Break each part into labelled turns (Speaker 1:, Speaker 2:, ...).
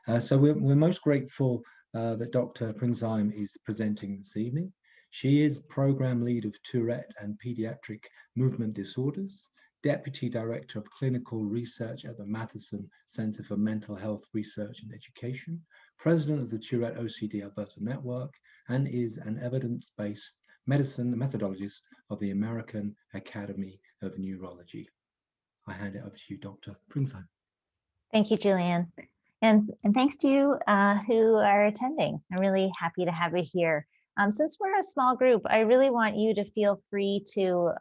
Speaker 1: So we're most grateful that Dr. Pringsheim is presenting this evening. She is Program Lead of Tourette and Pediatric Movement Disorders, Deputy Director of Clinical Research at the Matheson Center for Mental Health Research and Education, President of the Tourette OCD Alberta Network, and is an evidence-based medicine methodologist of the American Academy of Neurology. I hand it over to you, Dr. Pringsheim.
Speaker 2: Thank you, Julian. And thanks to you who are attending. I'm really happy to have you here. Since we're a small group, I really want you to feel free to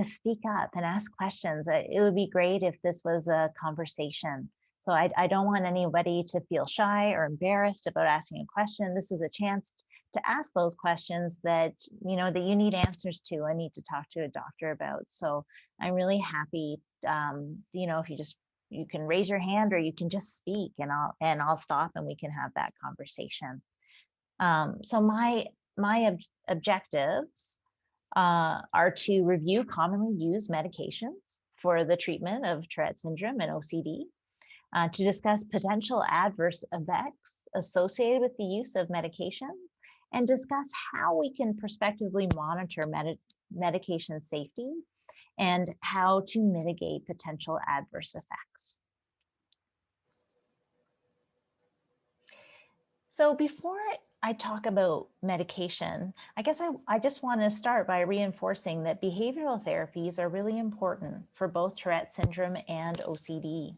Speaker 2: speak up and ask questions. It would be great if this was a conversation. So I don't want anybody to feel shy or embarrassed about asking a question. This is a chance to ask those questions that that you need answers to. I need to talk to a doctor about. So I'm really happy. If you can raise your hand or you can just speak, and I'll stop and we can have that conversation. So my objectives are to review commonly used medications for the treatment of Tourette syndrome and OCD, to discuss potential adverse effects associated with the use of medication, and discuss how we can prospectively monitor medication safety and how to mitigate potential adverse effects. So before I talk about medication, I guess I just want to start by reinforcing that behavioral therapies are really important for both Tourette syndrome and OCD.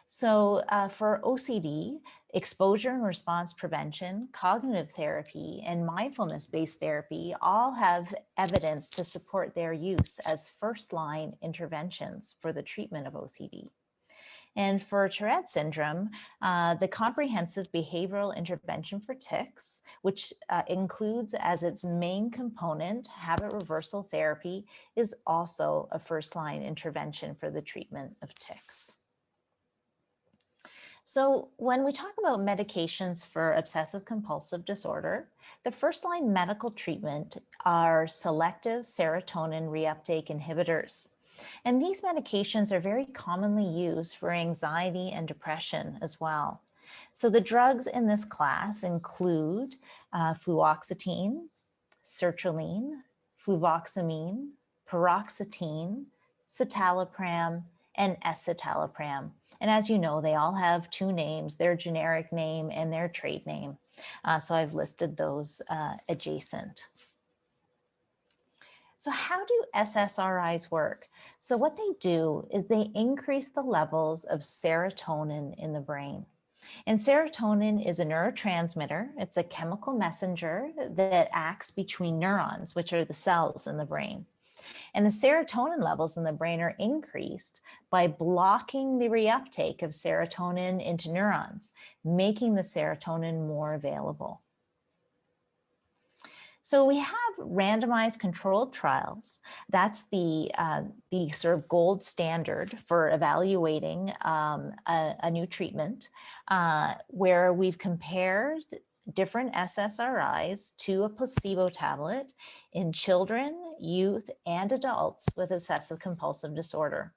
Speaker 2: So for OCD, exposure and response prevention, cognitive therapy, and mindfulness-based therapy all have evidence to support their use as first-line interventions for the treatment of OCD. And for Tourette syndrome, the comprehensive behavioral intervention for tics, which includes as its main component habit reversal therapy, is also a first-line intervention for the treatment of tics. So when we talk about medications for obsessive compulsive disorder, the first-line medical treatment are selective serotonin reuptake inhibitors. And these medications are very commonly used for anxiety and depression as well. So the drugs in this class include fluoxetine, sertraline, fluvoxamine, paroxetine, citalopram, and escitalopram. And as you know, they all have two names, their generic name and their trade name. So I've listed those adjacent. So how do SSRIs work? So what they do is they increase the levels of serotonin in the brain. And serotonin is a neurotransmitter. It's a chemical messenger that acts between neurons, which are the cells in the brain. And the serotonin levels in the brain are increased by blocking the reuptake of serotonin into neurons, making the serotonin more available. So we have randomized controlled trials. That's the sort of gold standard for evaluating a new treatment, where we've compared different SSRIs to a placebo tablet in children, youth, and adults with obsessive compulsive disorder.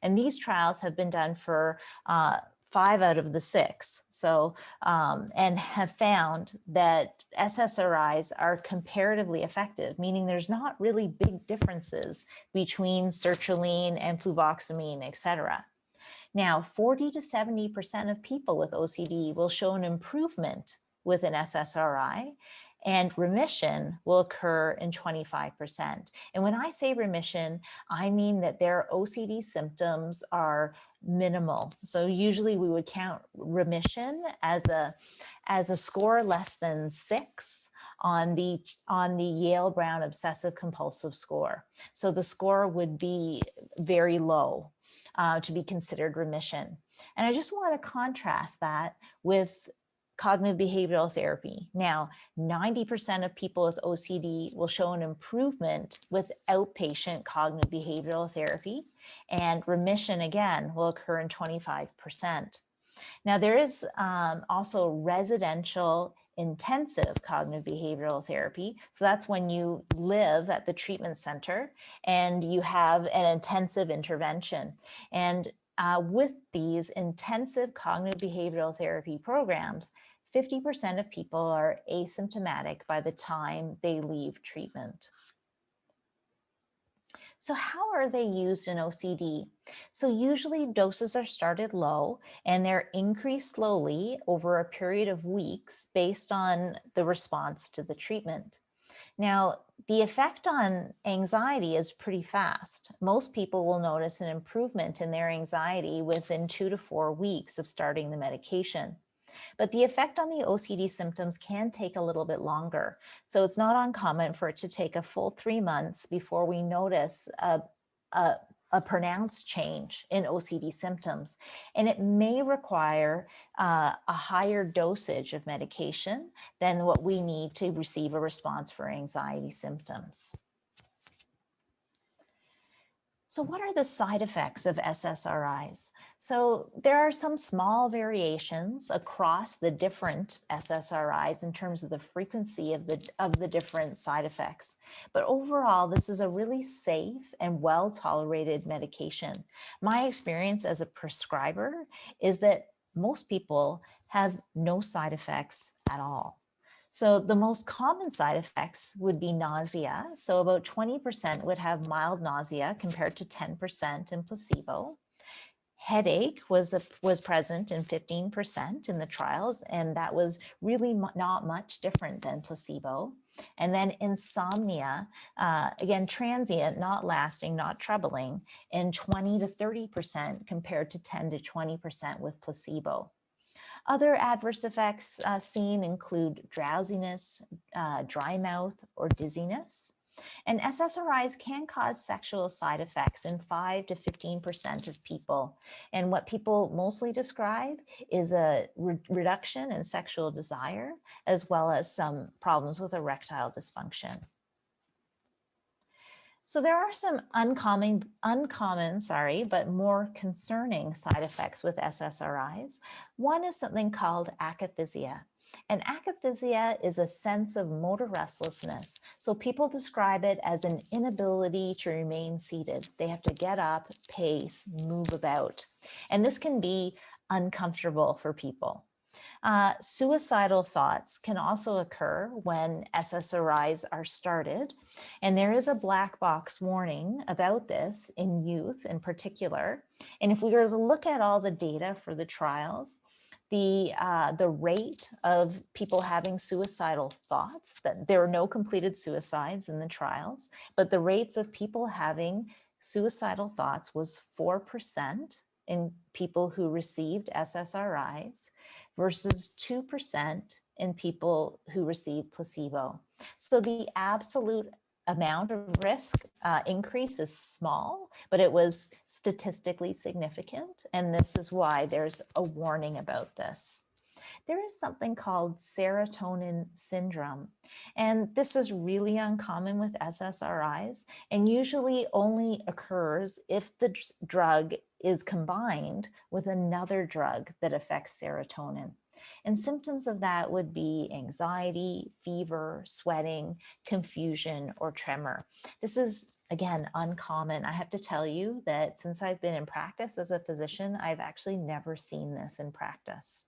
Speaker 2: And these trials have been done for 5 out of the 6. So, and have found that SSRIs are comparatively effective, meaning there's not really big differences between sertraline and fluvoxamine, et cetera. Now, 40 to 70% of people with OCD will show an improvement with an SSRI, and remission will occur in 25%. And when I say remission, I mean that their OCD symptoms are minimal. So usually we would count remission as a score less than 6 on the Yale Brown Obsessive Compulsive score. So the score would be very low to be considered remission. And I just want to contrast that with cognitive behavioral therapy. Now, 90% of people with OCD will show an improvement with outpatient cognitive behavioral therapy, and remission, again, will occur in 25%. Now, there is also residential intensive cognitive behavioral therapy. So that's when you live at the treatment center and you have an intensive intervention. And with these intensive cognitive behavioral therapy programs, 50% of people are asymptomatic by the time they leave treatment. So how are they used in OCD? So usually doses are started low and they're increased slowly over a period of weeks based on the response to the treatment. Now, the effect on anxiety is pretty fast. Most people will notice an improvement in their anxiety within 2 to 4 weeks of starting the medication. But the effect on the OCD symptoms can take a little bit longer. So it's not uncommon for it to take a full 3 months before we notice a pronounced change in OCD symptoms. And it may require a higher dosage of medication than what we need to receive a response for anxiety symptoms. So what are the side effects of SSRIs? So there are some small variations across the different SSRIs in terms of the frequency of the different side effects. But overall, this is a really safe and well-tolerated medication. My experience as a prescriber is that most people have no side effects at all. So the most common side effects would be nausea. So about 20% would have mild nausea compared to 10% in placebo. Headache was present in 15% in the trials, and that was really not much different than placebo. And then insomnia, again, transient, not lasting, not troubling, in 20 to 30% compared to 10 to 20% with placebo. Other adverse effects seen include drowsiness, dry mouth, or dizziness. And SSRIs can cause sexual side effects in 5 to 15% of people. And what people mostly describe is a reduction in sexual desire, as well as some problems with erectile dysfunction. So there are some uncommon, but more concerning side effects with SSRIs. One is something called akathisia. And akathisia is a sense of motor restlessness. So people describe it as an inability to remain seated. They have to get up, pace, move about. And this can be uncomfortable for people. Suicidal thoughts can also occur when SSRIs are started, and there is a black box warning about this in youth in particular. And if we were to look at all the data for the trials, the rate of people having suicidal thoughts, that there were no completed suicides in the trials, but the rates of people having suicidal thoughts was 4% in people who received SSRIs versus 2% in people who received placebo. So the absolute amount of risk increase is small, but it was statistically significant. And this is why there's a warning about this. There is something called serotonin syndrome. And this is really uncommon with SSRIs and usually only occurs if the drug is combined with another drug that affects serotonin. And symptoms of that would be anxiety, fever, sweating, confusion, or tremor. This is, again, uncommon. I have to tell you that since I've been in practice as a physician, I've actually never seen this in practice.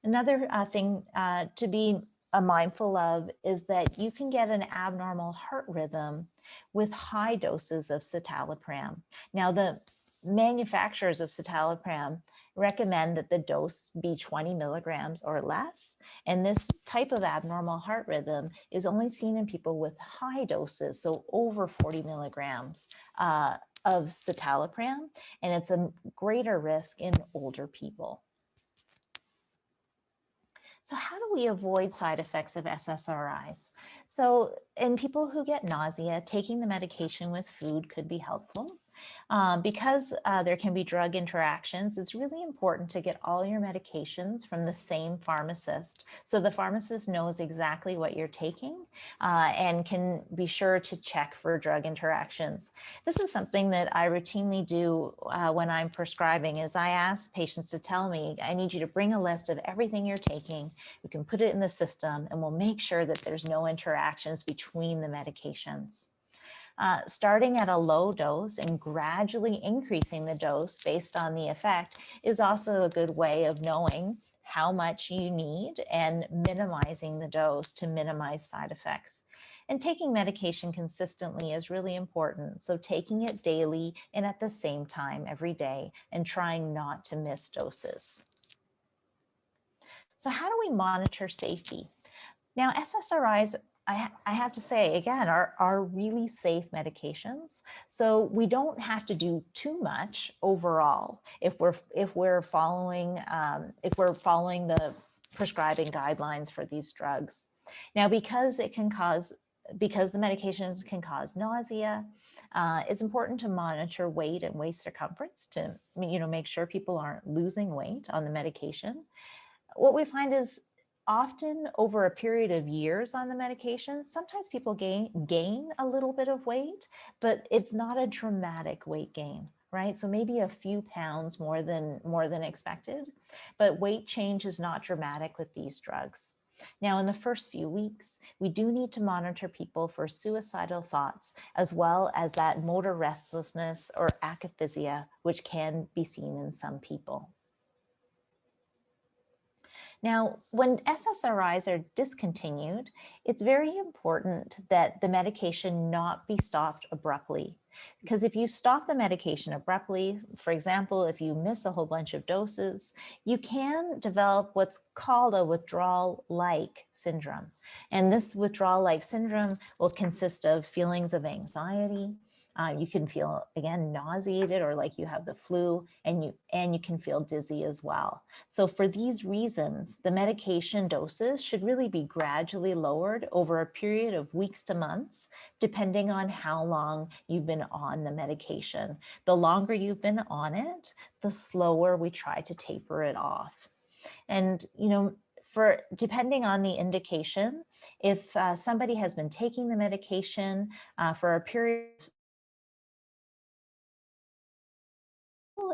Speaker 2: Another thing to be mindful of is that you can get an abnormal heart rhythm with high doses of citalopram. Now, the manufacturers of citalopram recommend that the dose be 20 milligrams or less. And this type of abnormal heart rhythm is only seen in people with high doses, so over 40 milligrams of citalopram, and it's a greater risk in older people. So how do we avoid side effects of SSRIs? So in people who get nausea, taking the medication with food could be helpful. Because there can be drug interactions, it's really important to get all your medications from the same pharmacist. So the pharmacist knows exactly what you're taking and can be sure to check for drug interactions. This is something that I routinely do when I'm prescribing is I ask patients to tell me, I need you to bring a list of everything you're taking. We can put it in the system and we'll make sure that there's no interactions between the medications. Starting at a low dose and gradually increasing the dose based on the effect is also a good way of knowing how much you need and minimizing the dose to minimize side effects. And taking medication consistently is really important. So taking it daily and at the same time every day and trying not to miss doses. So how do we monitor safety? Now, SSRIs, I have to say again, are really safe medications. So we don't have to do too much overall if we're following the prescribing guidelines for these drugs. Now, because the medications can cause nausea, it's important to monitor weight and waist circumference to make sure people aren't losing weight on the medication. What we find is often over a period of years on the medication, sometimes people gain a little bit of weight, but it's not a dramatic weight gain, right? So maybe a few pounds more than expected, but weight change is not dramatic with these drugs. Now, in the first few weeks, we do need to monitor people for suicidal thoughts, as well as that motor restlessness or akathisia, which can be seen in some people. Now, when SSRIs are discontinued, it's very important that the medication not be stopped abruptly. Because if you stop the medication abruptly, for example, if you miss a whole bunch of doses, you can develop what's called a withdrawal-like syndrome. And this withdrawal-like syndrome will consist of feelings of anxiety. You can feel, again, nauseated or like you have the flu, and you can feel dizzy as well. So for these reasons, the medication doses should really be gradually lowered over a period of weeks to months, depending on how long you've been on the medication. The longer you've been on it, the slower we try to taper it off. And, depending on the indication, if somebody has been taking the medication for a period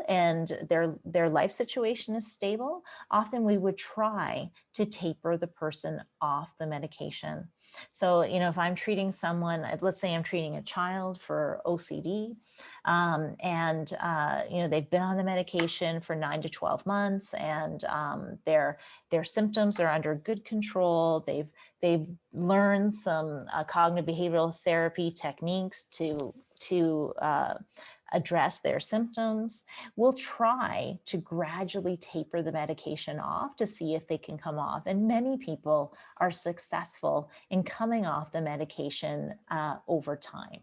Speaker 2: and their life situation is stable, often we would try to taper the person off the medication. So, if I'm treating someone, let's say I'm treating a child for OCD, and they've been on the medication for 9 to 12 months, and their symptoms are under good control. They've learned some cognitive behavioral therapy techniques to address their symptoms. We'll try to gradually taper the medication off to see if they can come off. And many people are successful in coming off the medication over time.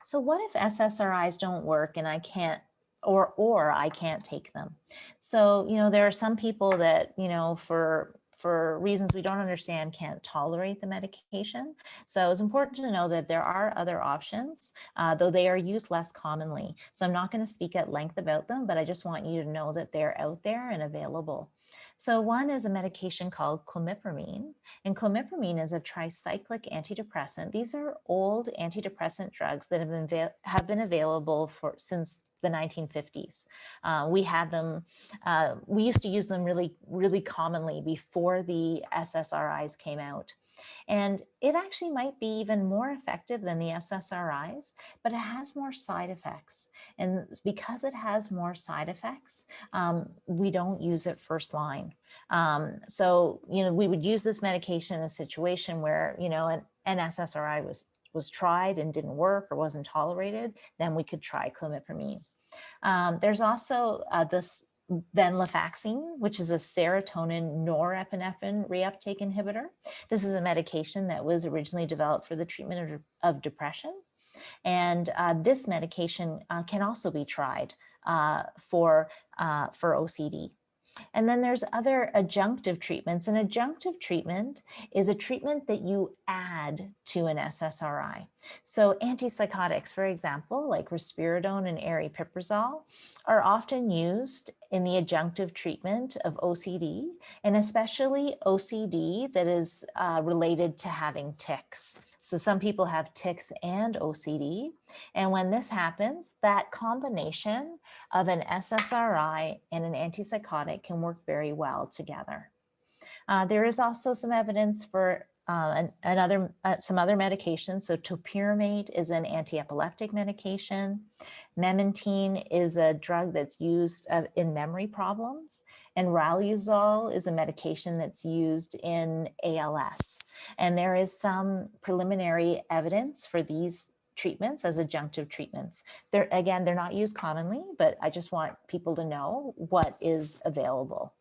Speaker 2: So what if SSRIs don't work and I can't, or I can't take them? So, there are some people that, for reasons we don't understand, can't tolerate the medication. So it's important to know that there are other options, though they are used less commonly. So I'm not going to speak at length about them, but I just want you to know that they're out there and available. So one is a medication called clomipramine, and clomipramine is a tricyclic antidepressant. These are old antidepressant drugs that have been available since the 1950s. We had them, we used to use them really, really commonly before the SSRIs came out. And it actually might be even more effective than the SSRIs, but it has more side effects. And because it has more side effects, we don't use it first line. So, we would use this medication in a situation where, an SSRI was tried and didn't work or wasn't tolerated, then we could try clomipramine. There's also this venlafaxine, which is a serotonin norepinephrine reuptake inhibitor. This is a medication that was originally developed for the treatment of depression. And this medication can also be tried for OCD. And then there's other adjunctive treatments. An adjunctive treatment is a treatment that you add to an SSRI. So antipsychotics, for example, like risperidone and aripiprazole, are often used in the adjunctive treatment of OCD, and especially OCD that is related to having tics. So some people have tics and OCD. And when this happens, that combination of an SSRI and an antipsychotic can work very well together. There is also some evidence for some other medications. So topiramate is an anti-epileptic medication. Memantine is a drug that's used in memory problems. And riluzole is a medication that's used in ALS. And there is some preliminary evidence for these treatments as adjunctive treatments. They're not used commonly, but I just want people to know what is available.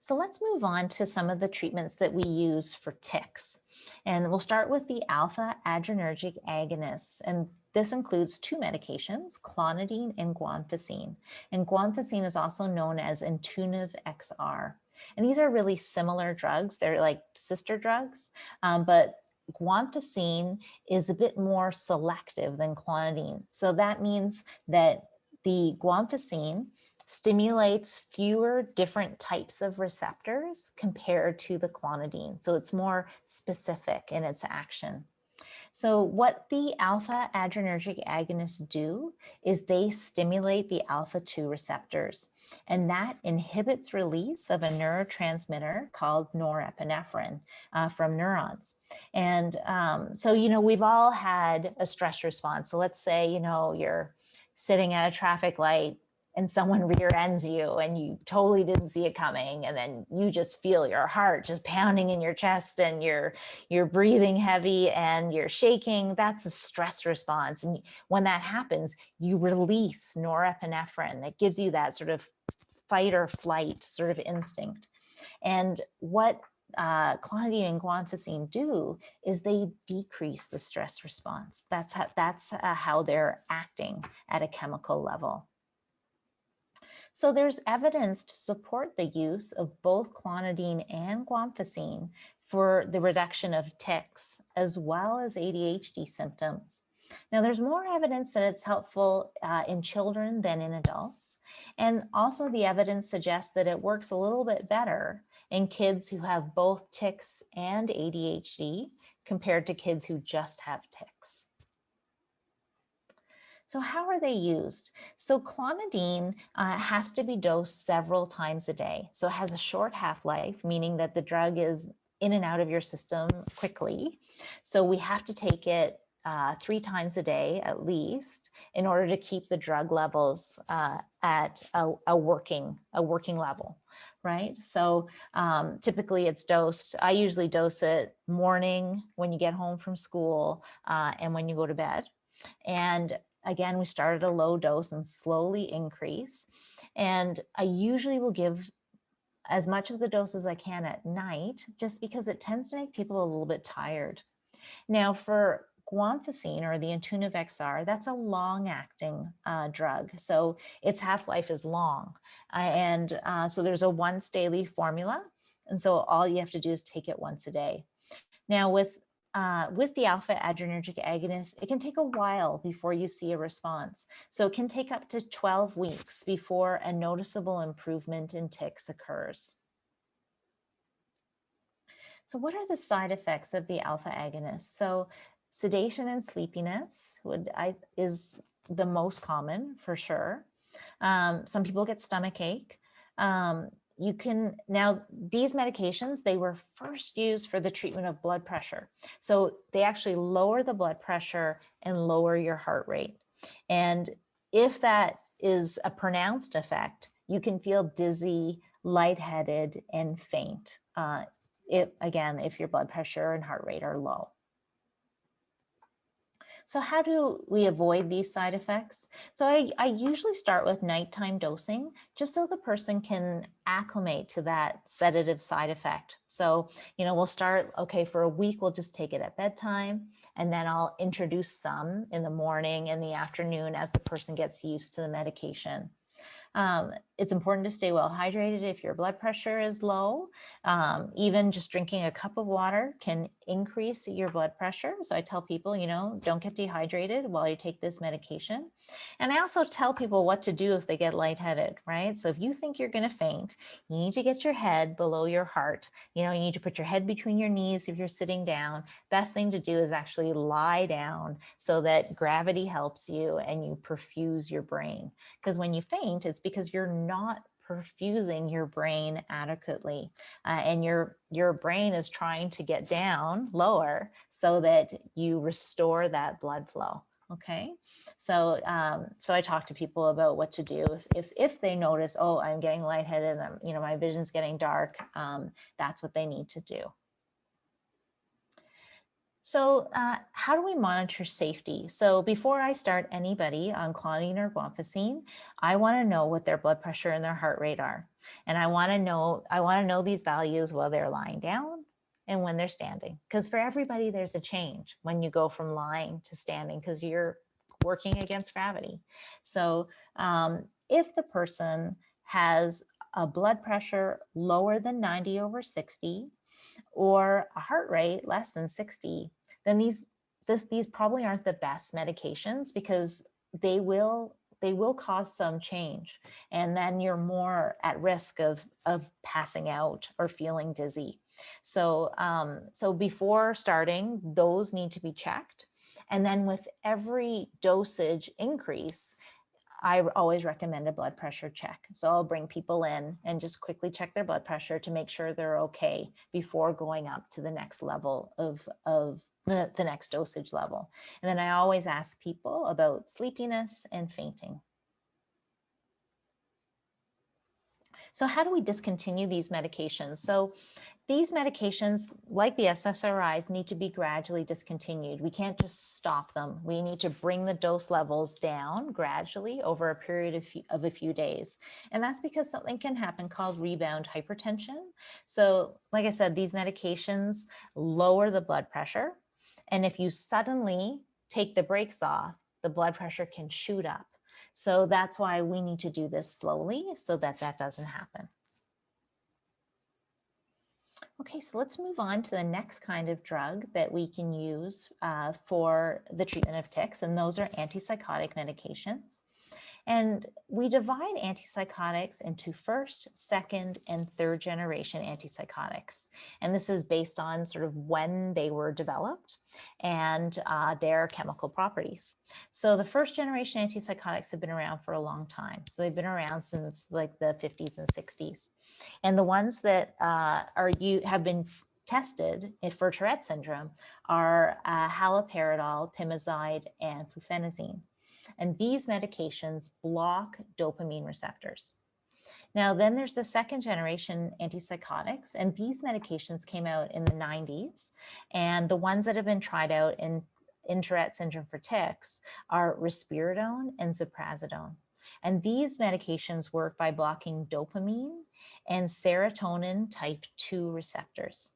Speaker 2: So let's move on to some of the treatments that we use for tics. And we'll start with the alpha adrenergic agonists. And this includes two medications, clonidine and guanfacine. And guanfacine is also known as Intuniv XR. And these are really similar drugs. They're like sister drugs, but guanfacine is a bit more selective than clonidine. So that means that the guanfacine stimulates fewer different types of receptors compared to the clonidine. So it's more specific in its action. So what the alpha adrenergic agonists do is they stimulate the alpha-2 receptors, and that inhibits release of a neurotransmitter called norepinephrine from neurons. And so, we've all had a stress response. So let's say, you're sitting at a traffic light and someone rear ends you and you totally didn't see it coming, and then you just feel your heart just pounding in your chest and you're breathing heavy and you're shaking. That's a stress response. And when that happens, you release norepinephrine that gives you that sort of fight or flight sort of instinct. And what clonidine and guanfacine do is they decrease the stress response. That's how they're acting at a chemical level. So there's evidence to support the use of both clonidine and guanfacine for the reduction of tics as well as ADHD symptoms. Now, there's more evidence that it's helpful in children than in adults. And also the evidence suggests that it works a little bit better in kids who have both tics and ADHD compared to kids who just have tics. So how are they used? So clonidine has to be dosed several times a day. So it has a short half-life, meaning that the drug is in and out of your system quickly. So we have to take it 3 times a day at least in order to keep the drug levels at a working level, right? So typically it's dosed, I usually dose it morning when you get home from school and when you go to bed. And again, we start at a low dose and slowly increase. And I usually will give as much of the dose as I can at night, just because it tends to make people a little bit tired. Now for guanfacine, or the Intuniv XR, that's a long-acting drug. So its half-life is long. So there's a once daily formula. And so all you have to do is take it once a day. Now with the alpha adrenergic agonist, it can take a while before you see a response. So it can take up to 12 weeks before a noticeable improvement in tics occurs. So what are the side effects of the alpha agonist? So sedation and sleepiness is the most common for sure. Some people get stomach ache. Now these medications, they were first used for the treatment of blood pressure. So they actually lower the blood pressure and lower your heart rate. And if that is a pronounced effect, you can feel dizzy, lightheaded, and faint. If your blood pressure and heart rate are low. So how do we avoid these side effects? So I usually start with nighttime dosing, just so the person can acclimate to that sedative side effect. So, we'll start, okay, for a week, we'll just take it at bedtime, and then I'll introduce some in the morning and the afternoon as the person gets used to the medication. It's important to stay well hydrated if your blood pressure is low. Even just drinking a cup of water can increase your blood pressure. So I tell people, don't get dehydrated while you take this medication. And I also tell people what to do if they get lightheaded, right? So if you think you're going to faint, you need to get your head below your heart. You need to put your head between your knees if you're sitting down. Best thing to do is actually lie down so that gravity helps you and you perfuse your brain. Because when you faint, it's because you're not perfusing your brain adequately. And your brain is trying to get down lower so that you restore that blood flow. Okay, so so I talk to people about what to do if they notice, oh, I'm getting lightheaded, my vision's getting dark. That's what they need to do. So how do we monitor safety? So before I start anybody on clonidine or guanfacine, I want to know what their blood pressure and their heart rate are. And I want to know these values while they're lying down and when they're standing. Because for everybody, there's a change when you go from lying to standing because you're working against gravity. So if the person has a blood pressure lower than 90/60, or a heart rate less than 60, then these probably aren't the best medications because they will cause some change. And then you're more at risk of passing out or feeling dizzy. So, so before starting, those need to be checked. And then with every dosage increase, I always recommend a blood pressure check. So I'll bring people in and just quickly check their blood pressure to make sure they're okay before going up to the next level of the next dosage level. And then I always ask people about sleepiness and fainting. So how do we discontinue these medications? So these medications, like the SSRIs, need to be gradually discontinued. We can't just stop them. We need to bring the dose levels down gradually over a period of a few days. And that's because something can happen called rebound hypertension. So like I said, these medications lower the blood pressure. And if you suddenly take the brakes off, the blood pressure can shoot up. So that's why we need to do this slowly so that that doesn't happen. Okay, so let's move on to the next kind of drug that we can use for the treatment of tics, and those are antipsychotic medications. And we divide antipsychotics into first, second, and third generation antipsychotics. And this is based on sort of when they were developed and their chemical properties. So the first generation antipsychotics have been around for a long time. So they've been around since like the 50s and 60s. And the ones that have been tested for Tourette syndrome are haloperidol, pimozide, and fluphenazine. And these medications block dopamine receptors. Now, then there's the second generation antipsychotics, and these medications came out in the 90s. And the ones that have been tried out in Tourette syndrome for tics are risperidone and ziprasidone. And these medications work by blocking dopamine and serotonin type 2 receptors.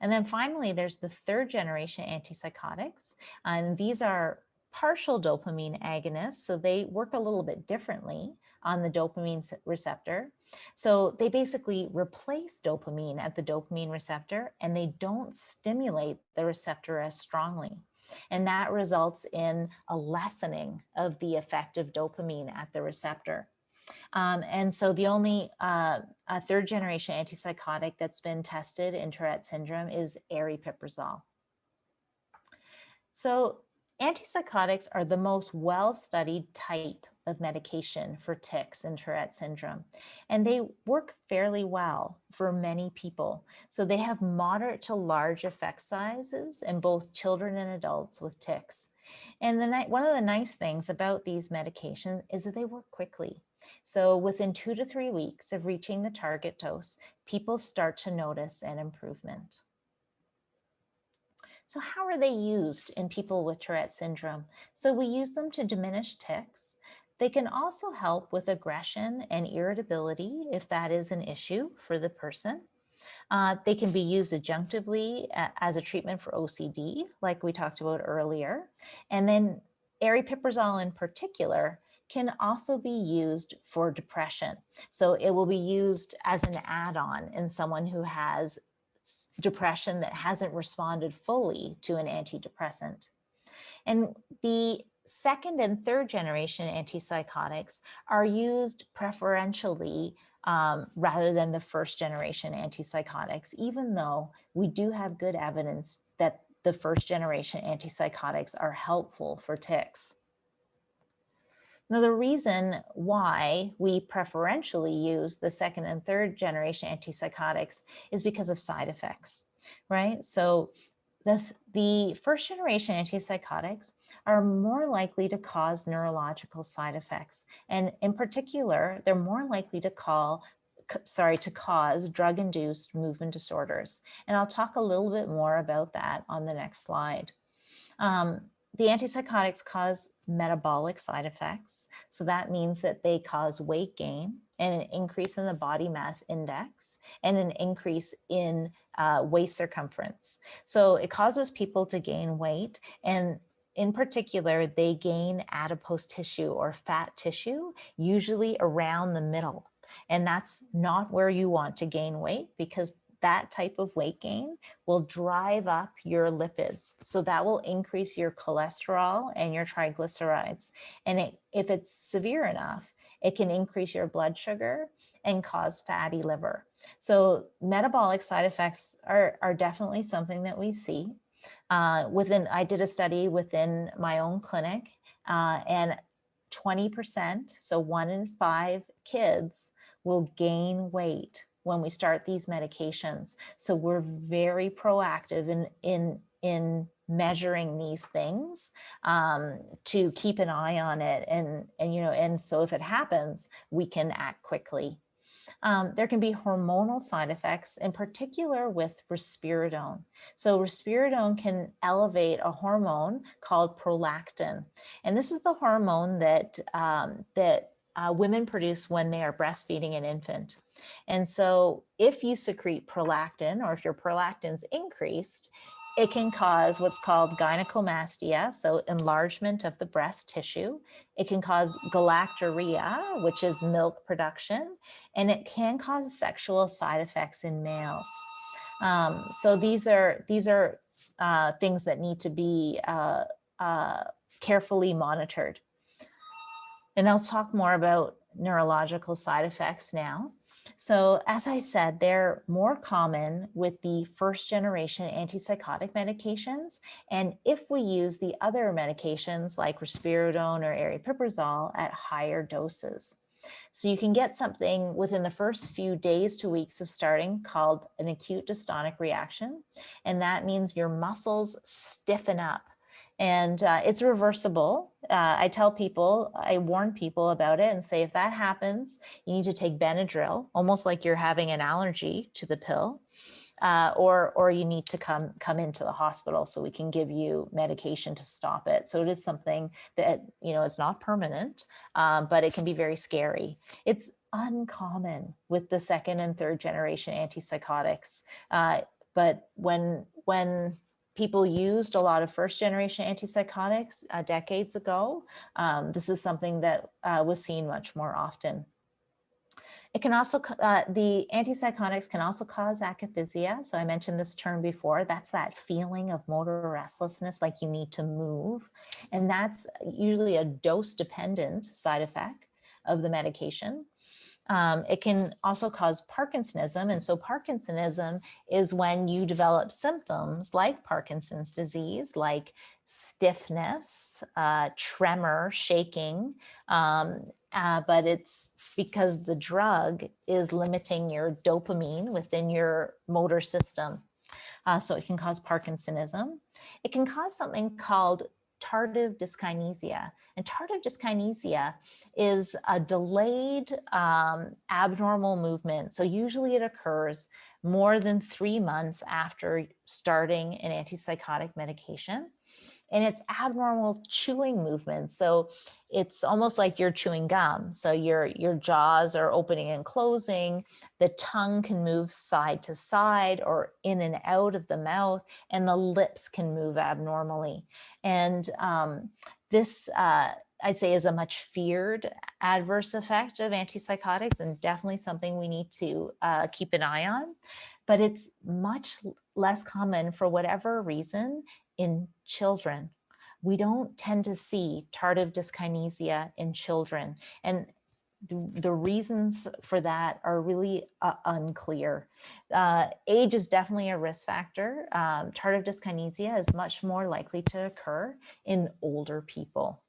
Speaker 2: And then finally, there's the third generation antipsychotics, and these are partial dopamine agonists, so they work a little bit differently on the dopamine receptor. So they basically replace dopamine at the dopamine receptor, and they don't stimulate the receptor as strongly. And that results in a lessening of the effect of dopamine at the receptor. And so the only third generation antipsychotic that's been tested in Tourette syndrome is aripiprazole. So antipsychotics are the most well-studied type of medication for tics and Tourette syndrome, and they work fairly well for many people. So they have moderate to large effect sizes in both children and adults with tics. And one of the nice things about these medications is that they work quickly. So within 2 to 3 weeks of reaching the target dose, people start to notice an improvement. So how are they used in people with Tourette syndrome? So we use them to diminish tics. They can also help with aggression and irritability if that is an issue for the person. They can be used adjunctively as a treatment for OCD, like we talked about earlier. And then aripiprazole in particular can also be used for depression. So it will be used as an add-on in someone who has depression that hasn't responded fully to an antidepressant. And the second and third generation antipsychotics are used preferentially rather than the first generation antipsychotics, even though we do have good evidence that the first generation antipsychotics are helpful for tics. Now, the reason why we preferentially use the second and third generation antipsychotics is because of side effects, right? So the first generation antipsychotics are more likely to cause neurological side effects. And in particular, they're more likely to cause drug-induced movement disorders. And I'll talk a little bit more about that on the next slide. The antipsychotics cause metabolic side effects. So that means that they cause weight gain and an increase in the body mass index and an increase in waist circumference. So it causes people to gain weight, and in particular, they gain adipose tissue or fat tissue, usually around the middle. And that's not where you want to gain weight, because that type of weight gain will drive up your lipids. So that will increase your cholesterol and your triglycerides. And if it's severe enough, it can increase your blood sugar and cause fatty liver. So metabolic side effects are definitely something that we see. I did a study within my own clinic, and 20%, so 1 in 5 kids will gain weight when we start these medications. So we're very proactive in measuring these things to keep an eye on it. And so if it happens, we can act quickly. There can be hormonal side effects, in particular with risperidone. So risperidone can elevate a hormone called prolactin. And this is the hormone that women produce when they are breastfeeding an infant. And so if you secrete prolactin, or if your prolactin's increased, it can cause what's called gynecomastia, so enlargement of the breast tissue. It can cause galactorrhea, which is milk production, and it can cause sexual side effects in males. So these are things that need to be carefully monitored. And I'll talk more about neurological side effects now. So as I said, they're more common with the first generation antipsychotic medications. And if we use the other medications like risperidone or aripiprazole at higher doses. So you can get something within the first few days to weeks of starting called an acute dystonic reaction. And that means your muscles stiffen up. And it's reversible. I warn people about it and say, if that happens, you need to take Benadryl, almost like you're having an allergy to the pill, or you need to come into the hospital so we can give you medication to stop it. So it is something that, it's not permanent, but it can be very scary. It's uncommon with the second and third generation antipsychotics. But when people used a lot of first generation antipsychotics decades ago, this is something that was seen much more often. It can also, the antipsychotics can also cause akathisia. So I mentioned this term before. That's that feeling of motor restlessness, like you need to move. And that's usually a dose-dependent side effect of the medication. It can also cause Parkinsonism. And so Parkinsonism is when you develop symptoms like Parkinson's disease, like stiffness, tremor, shaking, but it's because the drug is limiting your dopamine within your motor system. So it can cause Parkinsonism. It can cause something called tardive dyskinesia. And tardive dyskinesia is a delayed abnormal movement. So usually it occurs more than 3 months after starting an antipsychotic medication. And it's abnormal chewing movements. So it's almost like you're chewing gum. So your jaws are opening and closing. The tongue can move side to side or in and out of the mouth, and the lips can move abnormally. And this, I'd say, is a much feared adverse effect of antipsychotics, and definitely something we need to keep an eye on. But it's much less common, for whatever reason, in children. We don't tend to see tardive dyskinesia in children. And the reasons for that are really unclear. Age is definitely a risk factor. Tardive dyskinesia is much more likely to occur in older people.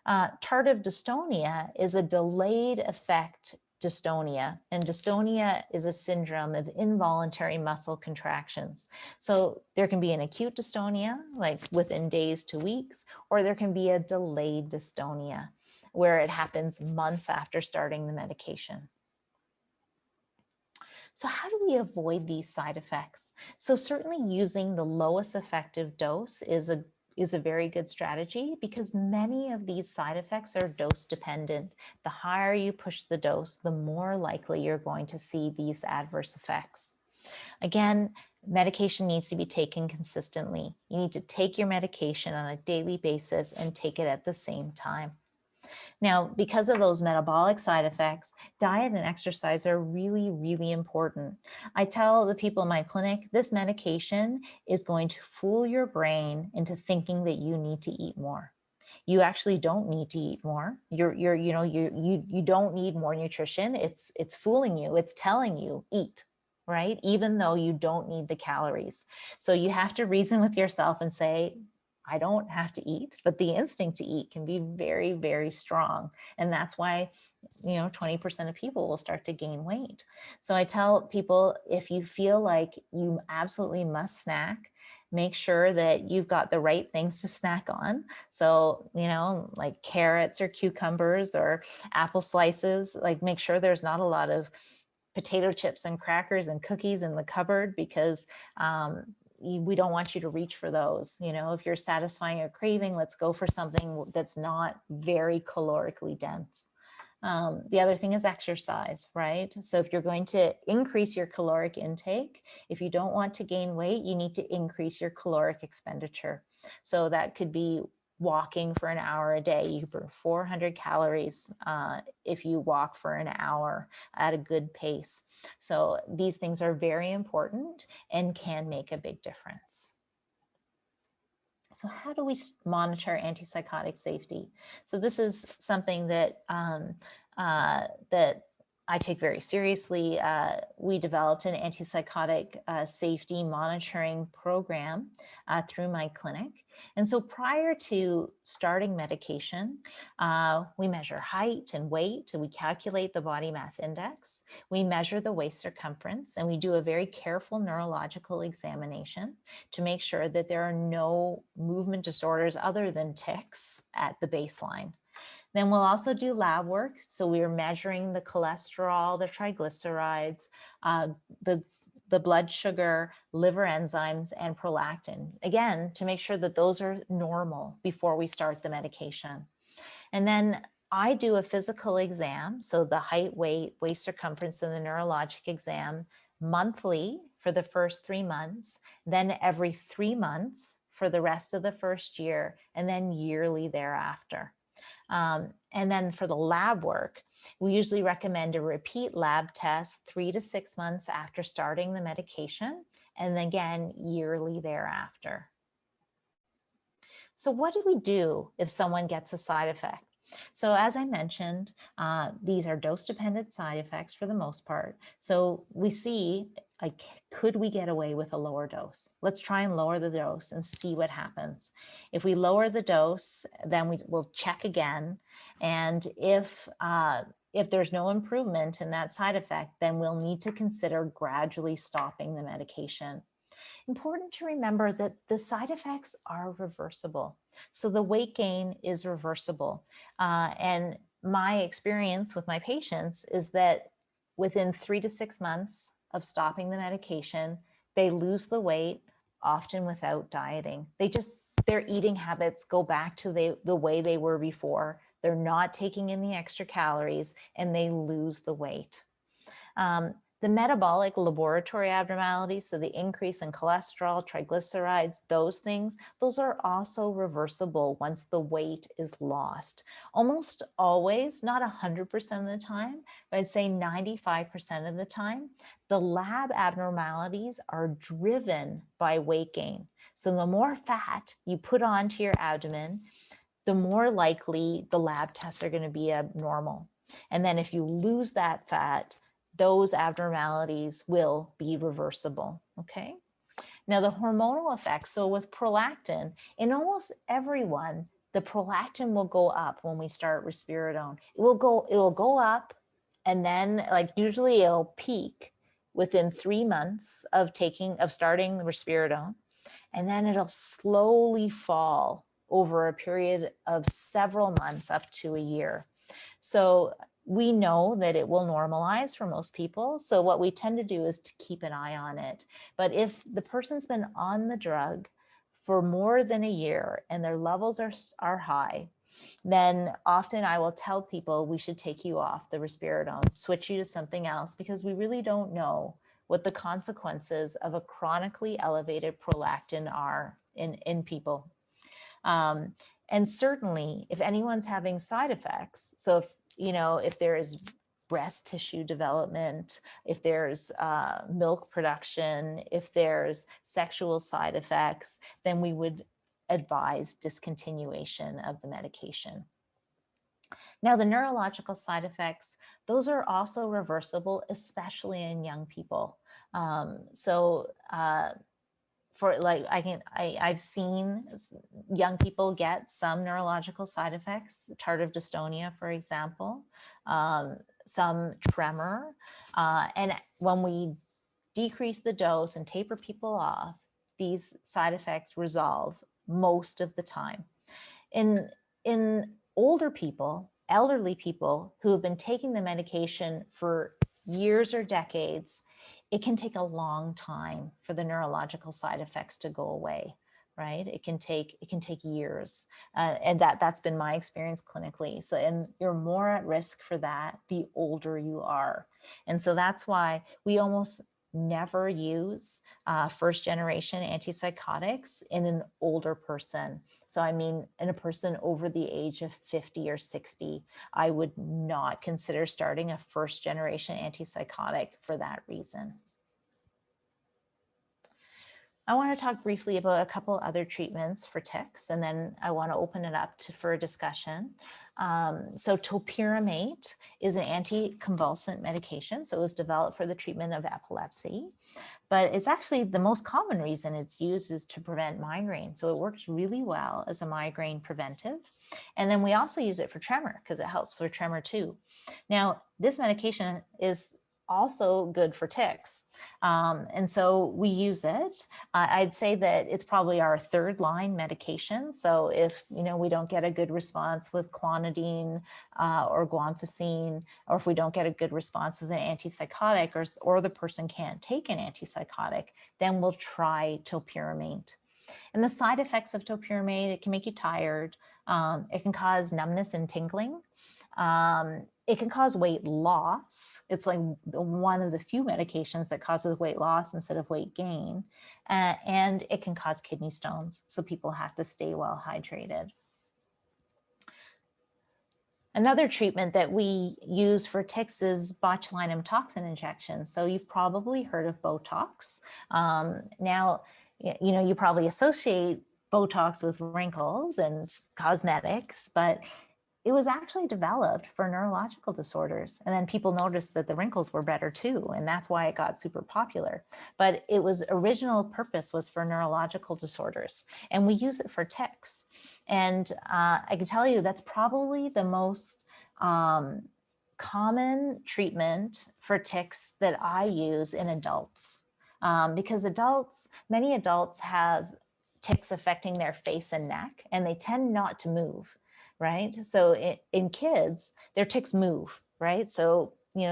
Speaker 2: Tardive dystonia is a delayed effect dystonia, and dystonia is a syndrome of involuntary muscle contractions. So there can be an acute dystonia, like within days to weeks, or there can be a delayed dystonia where it happens months after starting the medication. So how do we avoid these side effects? So certainly using the lowest effective dose is a very good strategy, because many of these side effects are dose dependent. The higher you push the dose, the more likely you're going to see these adverse effects. Again, medication needs to be taken consistently. You need to take your medication on a daily basis and take it at the same time. Now, because of those metabolic side effects, diet and exercise are really, really important. I tell the people in my clinic, this medication is going to fool your brain into thinking that you need to eat more. You actually don't need to eat more. You don't need more nutrition. It's fooling you. It's telling you eat, right? Even though you don't need the calories. So you have to reason with yourself and say, I don't have to eat, but the instinct to eat can be very, very strong. And that's why, 20% of people will start to gain weight. So I tell people, if you feel like you absolutely must snack, make sure that you've got the right things to snack on. So, like carrots or cucumbers or apple slices, like make sure there's not a lot of potato chips and crackers and cookies in the cupboard, because we don't want you to reach for those. If you're satisfying a craving, let's go for something that's not very calorically dense. The other thing is exercise, right? So if you're going to increase your caloric intake, if you don't want to gain weight, you need to increase your caloric expenditure. So that could be walking for an hour a day. You burn 400 calories if you walk for an hour at a good pace. So these things are very important and can make a big difference. So how do we monitor antipsychotic safety? So this is something that that I take very seriously. We developed an antipsychotic safety monitoring program through my clinic. And so prior to starting medication, we measure height and weight, and we calculate the body mass index. We measure the waist circumference, and we do a very careful neurological examination to make sure that there are no movement disorders other than tics at the baseline. Then we'll also do lab work. So we're measuring the cholesterol, the triglycerides, the blood sugar, liver enzymes, and prolactin, again, to make sure that those are normal before we start the medication. And then I do a physical exam, so the height, weight, waist circumference, and the neurologic exam monthly for the first 3 months, then every 3 months for the rest of the first year, and then yearly thereafter. And then for the lab work, we usually recommend a repeat lab test 3 to 6 months after starting the medication, and again, yearly thereafter. So what do we do if someone gets a side effect? So as I mentioned, these are dose-dependent side effects for the most part. So we see, like, could we get away with a lower dose? Let's try and lower the dose and see what happens. If we lower the dose, then we will check again. And if there's no improvement in that side effect, then we'll need to consider gradually stopping the medication. Important to remember that the side effects are reversible. So the weight gain is reversible. And my experience with my patients is that within 3 to 6 months of stopping the medication, they lose the weight, often without dieting. Their eating habits go back to the way they were before. They're not taking in the extra calories, and they lose the weight. The metabolic laboratory abnormalities, so the increase in cholesterol, triglycerides, those things, those are also reversible once the weight is lost. Almost always, not 100% of the time, but I'd say 95% of the time, the lab abnormalities are driven by weight gain. So the more fat you put onto your abdomen, the more likely the lab tests are going to be abnormal. And then if you lose that fat, those abnormalities will be reversible, okay? Now the hormonal effects, so with prolactin, in almost everyone, the prolactin will go up when we start risperidone. It will go up, and then like usually it'll peak within 3 months of starting the risperidone, and then it'll slowly fall over a period of several months up to a year. So we know that it will normalize for most people. So what we tend to do is to keep an eye on it. But if the person's been on the drug for more than a year and their levels are high, then often I will tell people we should take you off the risperidone, switch you to something else, because we really don't know what the consequences of a chronically elevated prolactin are in people. And certainly if anyone's having side effects, so if there is breast tissue development, if there's milk production, if there's sexual side effects, then we would advise discontinuation of the medication. Now, the neurological side effects, those are also reversible, especially in young people. I've seen young people get some neurological side effects, tardive dystonia, for example, some tremor. And when we decrease the dose and taper people off, these side effects resolve most of the time. In older people, elderly people who have been taking the medication for years or decades, it can take a long time for the neurological side effects to go away, right? It can take years, and that's been my experience clinically. So, and you're more at risk for that the older you are, and so that's why we almost never use first generation antipsychotics in an older person. So I mean, in a person over the age of 50 or 60, I would not consider starting a first generation antipsychotic for that reason. I want to talk briefly about a couple other treatments for tics, and then I want to open it up for a discussion. So topiramate is an anticonvulsant medication. So it was developed for the treatment of epilepsy, but it's actually the most common reason it's used is to prevent migraine. So it works really well as a migraine preventive. And then we also use it for tremor because it helps for tremor too. Now, this medication is also good for tics. And so we use it. I'd say that it's probably our third line medication. So if we don't get a good response with clonidine or guanfacine, or if we don't get a good response with an antipsychotic, or the person can't take an antipsychotic, then we'll try topiramate. And the side effects of topiramate, it can make you tired. It can cause numbness and tingling. It can cause weight loss. It's like one of the few medications that causes weight loss instead of weight gain. And it can cause kidney stones. So people have to stay well hydrated. Another treatment that we use for tics is botulinum toxin injection. So you've probably heard of Botox. Now, you probably associate Botox with wrinkles and cosmetics, but it was actually developed for neurological disorders. And then people noticed that the wrinkles were better too. And that's why it got super popular. But it was original purpose was for neurological disorders. And we use it for tics. And I can tell you that's probably the most common treatment for tics that I use in adults. Because many adults have tics affecting their face and neck, and they tend not to move. Right. So in kids, their tics move, right? So, you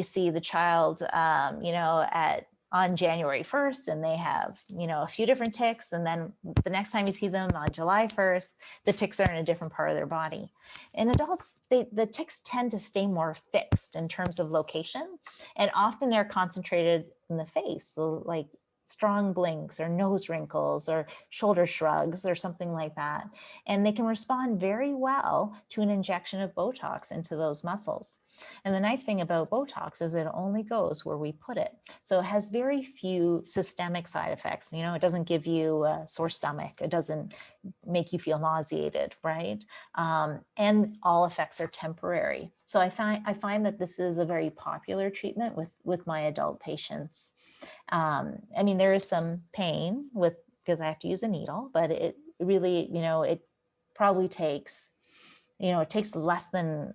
Speaker 2: see the child, on January 1st, and they have, a few different tics. And then the next time you see them on July 1st, the tics are in a different part of their body. In adults, the tics tend to stay more fixed in terms of location. And often they're concentrated in the face. So like strong blinks or nose wrinkles or shoulder shrugs or something like that. And they can respond very well to an injection of Botox into those muscles. And the nice thing about Botox is it only goes where we put it. So it has very few systemic side effects. It doesn't give you a sore stomach. It doesn't make you feel nauseated, right? And all effects are temporary. So I find that this is a very popular treatment with my adult patients. There is some pain because I have to use a needle, but it really, it probably takes, it takes less than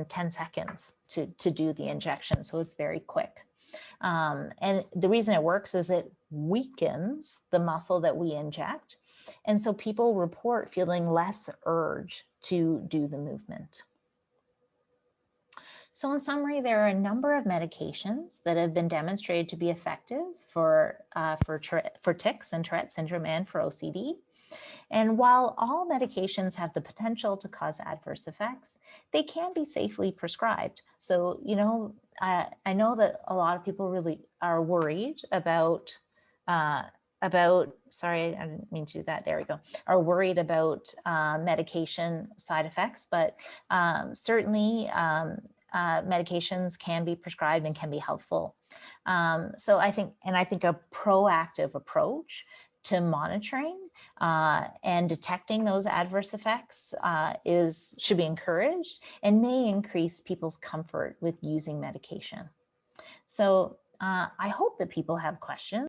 Speaker 2: 10 seconds to do the injection. So it's very quick. And the reason it works is it weakens the muscle that we inject. And so people report feeling less urge to do the movement. So in summary, there are a number of medications that have been demonstrated to be effective for tics and Tourette syndrome and for OCD. And while all medications have the potential to cause adverse effects, they can be safely prescribed. So, I know that a lot of people really are worried about, sorry, I didn't mean to do that. There we go. Are worried about medication side effects, but certainly medications can be prescribed and can be helpful. So I think a proactive approach to monitoring and detecting those adverse effects should be encouraged and may increase people's comfort with using medication. So I hope that people have questions.